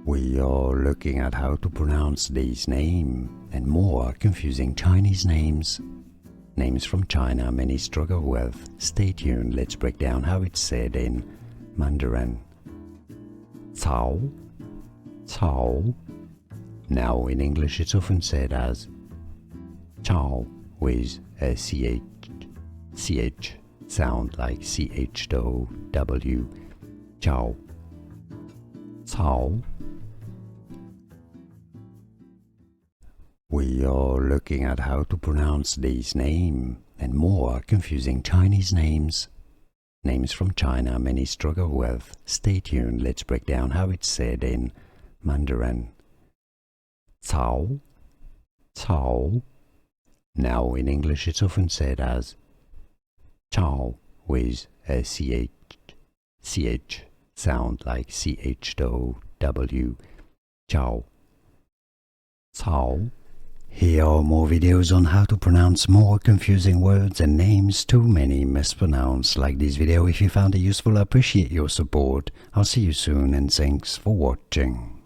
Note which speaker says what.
Speaker 1: We are looking at how to pronounce these names and more confusing Chinese names. Names from China many struggle with. Stay tuned, let's break down how it's said in Mandarin. Cao, Cao. Now in English it's often said as Cao with a ch sound like CHOW. Cao, Cao. We are looking at how to pronounce these names and more confusing Chinese names. Names from China many struggle with. Stay tuned, let's break down how it's said in Mandarin. Cao, Cao. Now in English it's often said as Cao with a ch sound like CHOW. Cao, Cao. Here are more videos on how to pronounce more confusing words and names too many mispronounced. Like this video if you found it useful. I appreciate your support. I'll see you soon and thanks for watching.